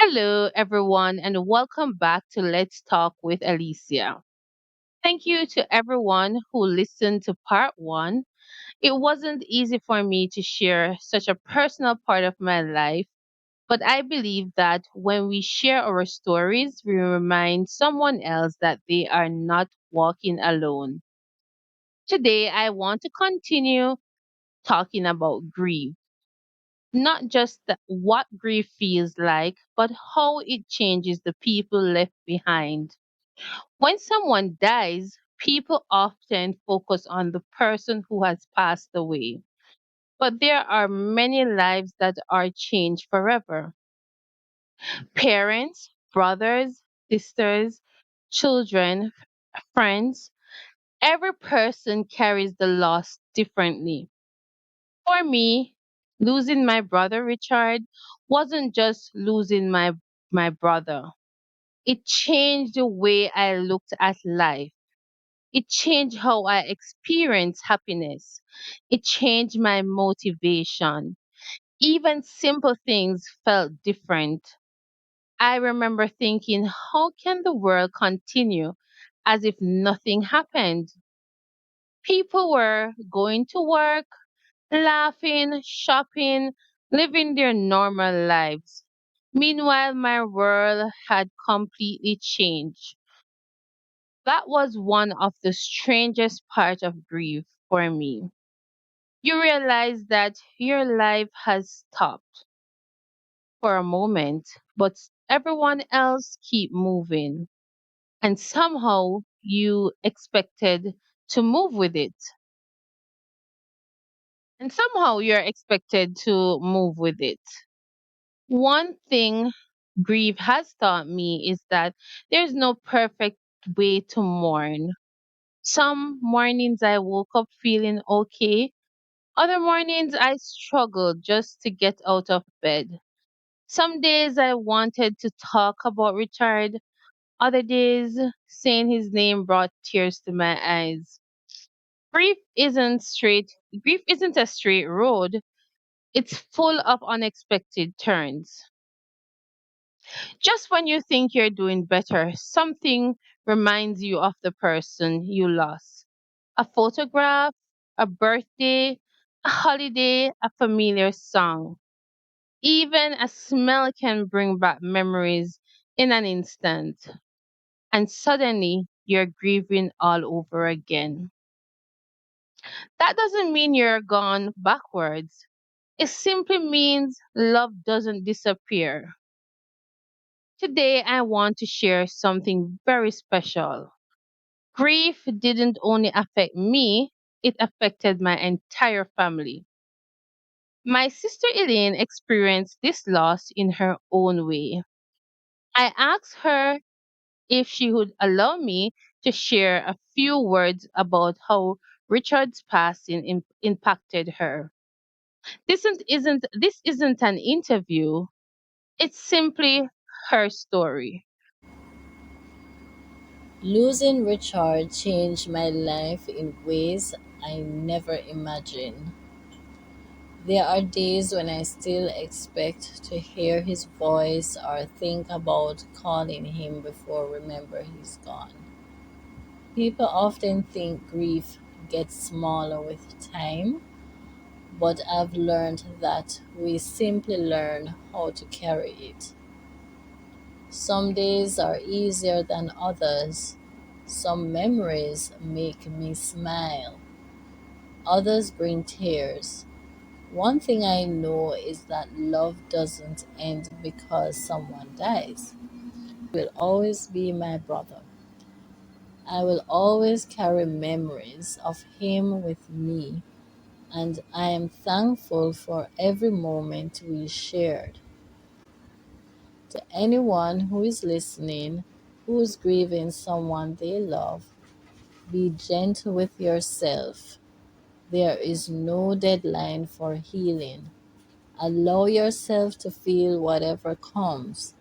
Hello, everyone, and welcome back to Let's Talk with Alicia. Thank you to everyone who listened to part one. It wasn't easy for me to share such a personal part of my life, but I believe that when we share our stories, we remind someone else that they are not walking alone. Today, I want to continue talking about grief. Not just what grief feels like, but how it changes the people left behind. When someone dies, people often focus on the person who has passed away. But there are many lives that are changed forever. Parents, brothers, sisters, children, friends, every person carries the loss differently. For me, losing my brother Richard wasn't just losing my brother. It changed the way I looked at life. It changed how I experienced happiness. It changed my motivation. Even simple things felt different. I remember thinking, how can the world continue as if nothing happened? People were going to work, laughing, shopping, living their normal lives. Meanwhile, my world had completely changed. That was one of the strangest parts of grief for me. You realize that your life has stopped for a moment, but everyone else keep moving. And somehow you expected to move with it. And somehow you're expected to move with it. One thing grief has taught me is that there's no perfect way to mourn. Some mornings I woke up feeling okay. Other mornings I struggled just to get out of bed. Some days I wanted to talk about Richard. Other days, saying his name brought tears to my eyes. Grief isn't straight. Grief isn't a straight road. It's full of unexpected turns. Just when you think you're doing better, something reminds you of the person you lost. A photograph, a birthday, a holiday, a familiar song. Even a smell can bring back memories in an instant. And suddenly, you're grieving all over again. That doesn't mean you're gone backwards. It simply means love doesn't disappear. Today, I want to share something very special. Grief didn't only affect me, it affected my entire family. My sister Elaine experienced this loss in her own way. I asked her if she would allow me to share a few words about how Richard's passing impacted her. This isn't an interview. It's simply her story. Losing Richard changed my life in ways I never imagined. There are days when I still expect to hear his voice or think about calling him before remember he's gone. People often think grief gets smaller with time, but I've learned that we simply learn how to carry it. Some days are easier than others. Some memories make me smile, others bring tears. One thing I know is that love doesn't end because someone dies. Will always be my brother. I will always carry memories of him with me, and I am thankful for every moment we shared. To anyone who is listening, who is grieving someone they love, be gentle with yourself. There is no deadline for healing. Allow yourself to feel whatever comes,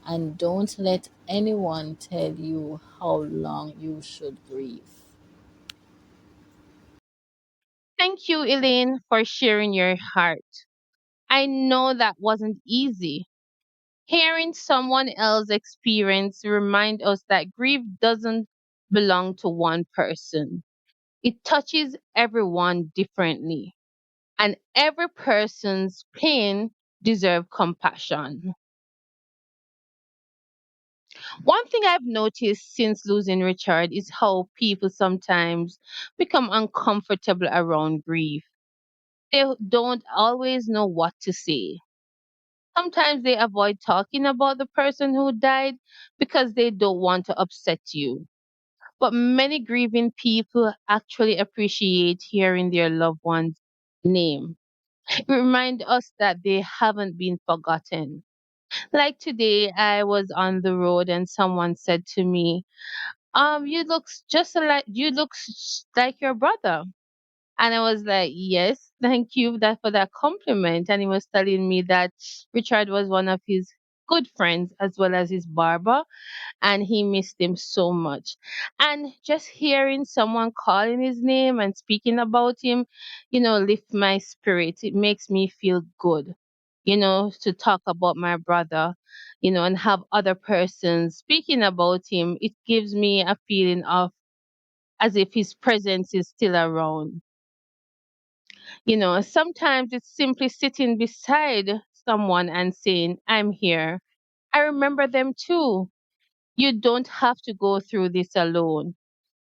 and don't let anyone tell you how long you should grieve. Thank you, Elaine, for sharing your heart. I know that wasn't easy. Hearing someone else's experience remind us that grief doesn't belong to one person. It touches everyone differently, and every person's pain deserves compassion. One thing I've noticed since losing Richard is how people sometimes become uncomfortable around grief. They don't always know what to say. Sometimes they avoid talking about the person who died because they don't want to upset you. But many grieving people actually appreciate hearing their loved one's name. It reminds us that they haven't been forgotten. Like today, I was on the road and someone said to me, you look like your brother. And I was like, yes, thank you that for that compliment. And he was telling me that Richard was one of his good friends as well as his barber, and he missed him so much. And just hearing someone calling his name and speaking about him, lift my spirit. It makes me feel good, to talk about my brother, and have other persons speaking about him. It gives me a feeling of as if his presence is still around. Sometimes it's simply sitting beside someone and saying, I'm here. I remember them too. You don't have to go through this alone.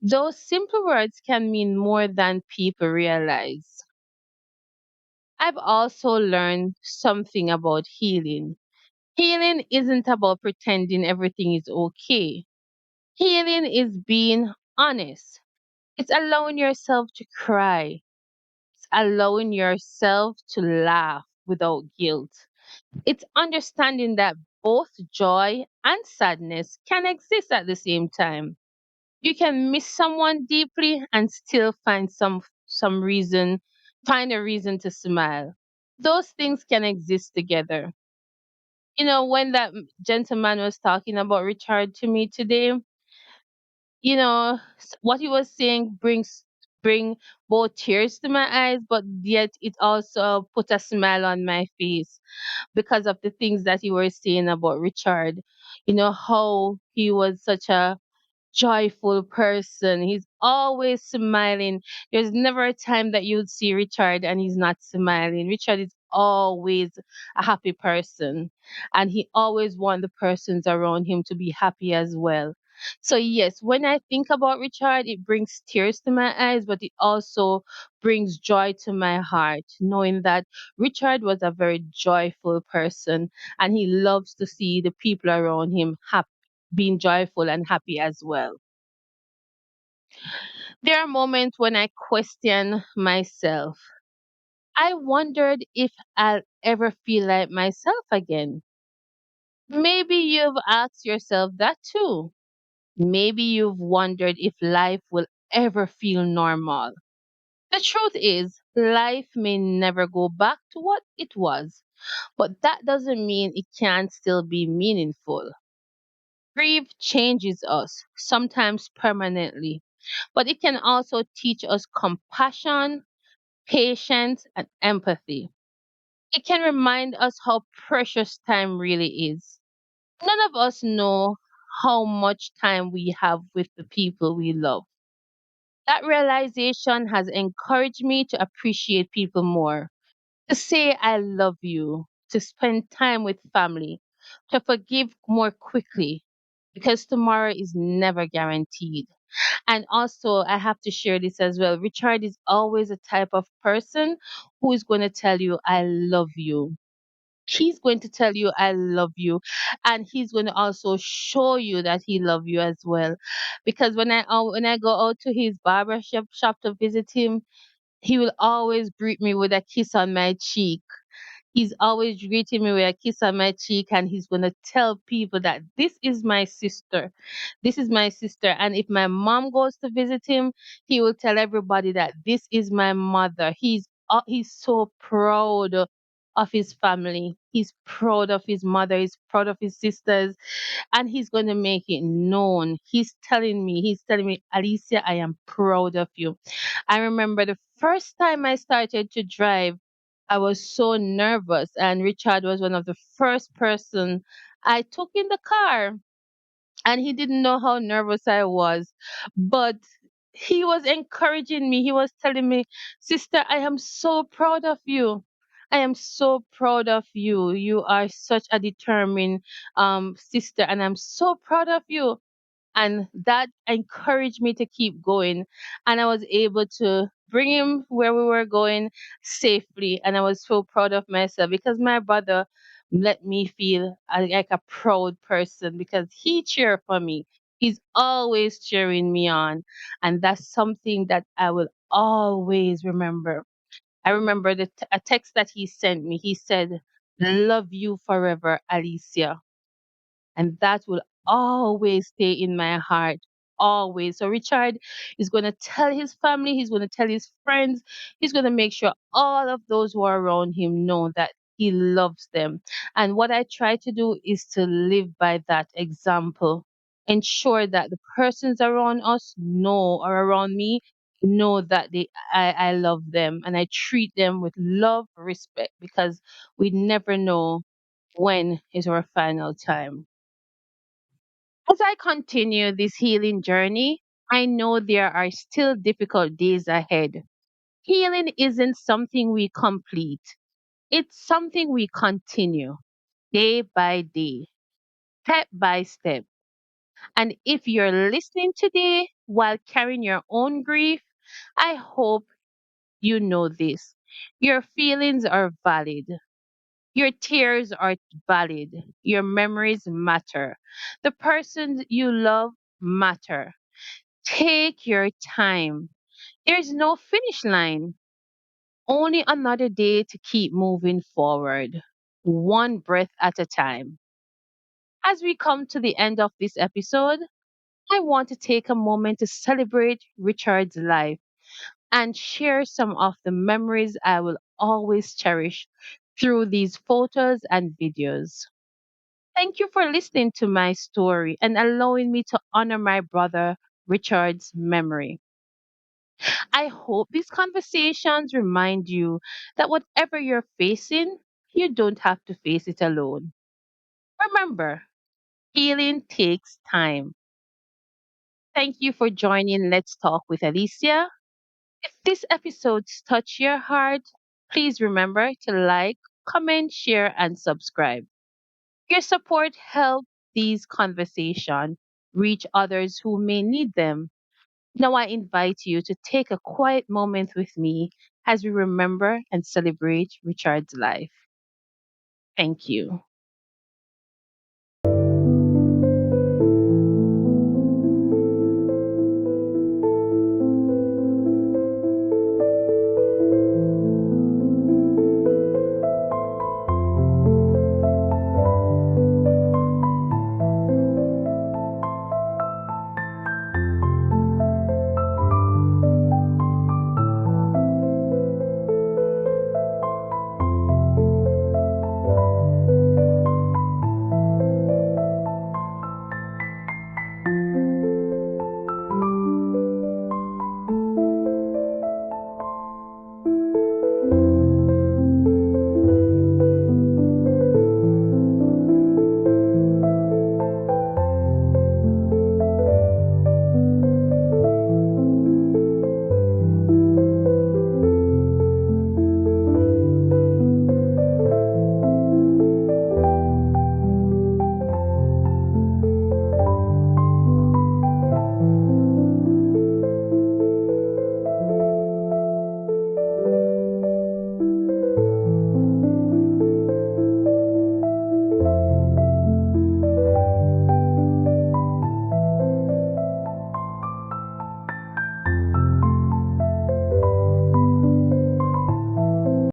Those simple words can mean more than people realize. I've also learned something about healing. Healing isn't about pretending everything is okay. Healing is being honest. It's allowing yourself to cry. It's allowing yourself to laugh without guilt. It's understanding that both joy and sadness can exist at the same time. You can miss someone deeply and still find a reason to smile. Those things can exist together. When that gentleman was talking about Richard to me today, what he was saying bring both tears to my eyes, but yet it also put a smile on my face because of the things that you were saying about Richard. How he was such a joyful person. He's always smiling. There's never a time that you'd see Richard and he's not smiling. Richard is always a happy person, and he always wants the persons around him to be happy as well. So yes, when I think about Richard, it brings tears to my eyes, but it also brings joy to my heart, knowing that Richard was a very joyful person and he loves to see the people around him happy, being joyful and happy as well. There are moments when I question myself. I wondered if I'll ever feel like myself again. Maybe you've asked yourself that too. Maybe you've wondered if life will ever feel normal. The truth is, life may never go back to what it was, but that doesn't mean it can't still be meaningful. Grief changes us, sometimes permanently, but it can also teach us compassion, patience, and empathy. It can remind us how precious time really is. None of us know how much time we have with the people we love. That realization has encouraged me to appreciate people more, to say I love you, to spend time with family, to forgive more quickly, because tomorrow is never guaranteed. And also, I have to share this as well. Richard is always a type of person who is going to tell you, I love you. He's going to tell you, I love you. And he's going to also show you that he loves you as well. Because when I go out to his barber shop to visit him, he will always greet me with a kiss on my cheek. He's always greeting me with a kiss on my cheek, and he's going to tell people that this is my sister. This is my sister. And if my mom goes to visit him, he will tell everybody that this is my mother. He's so proud of his family. He's proud of his mother. He's proud of his sisters, and he's going to make it known. He's telling me, Alicia, I am proud of you. I remember the first time I started to drive. I was so nervous, and Richard was one of the first person I took in the car, and he didn't know how nervous I was, but he was encouraging me. He was telling me, "Sister, I am so proud of you. I am so proud of you. You are such a determined sister, and I'm so proud of you." And that encouraged me to keep going, and I was able to bring him where we were going safely, and I was so proud of myself because my brother let me feel like a proud person because he cheered for me. He's always cheering me on, and that's something that I will always remember. I remember a text that he sent me. He said, "Love you forever, Alicia." And that will always stay in my heart. Always. So Richard is going to tell his family, he's going to tell his friends, he's going to make sure all of those who are around him know that he loves them. And what I try to do is to live by that example. Ensure that the persons around us know or around me know that I love them, and I treat them with love, respect, because we never know when is our final time. As I continue this healing journey, I know there are still difficult days ahead. Healing isn't something we complete, it's something we continue day by day, step by step. And if you're listening today while carrying your own grief, I hope you know this. Your feelings are valid. Your tears are valid. Your memories matter. The persons you love matter. Take your time. There's no finish line, only another day to keep moving forward, one breath at a time. As we come to the end of this episode, I want to take a moment to celebrate Richard's life and share some of the memories I will always cherish through these photos and videos. Thank you for listening to my story and allowing me to honor my brother Richard's memory. I hope these conversations remind you that whatever you're facing, you don't have to face it alone. Remember, healing takes time. Thank you for joining Let's Talk with Alicia. If this episode touched your heart, please remember to like, comment, share, and subscribe. Your support helps these conversations reach others who may need them. Now I invite you to take a quiet moment with me as we remember and celebrate Richard's life. Thank you.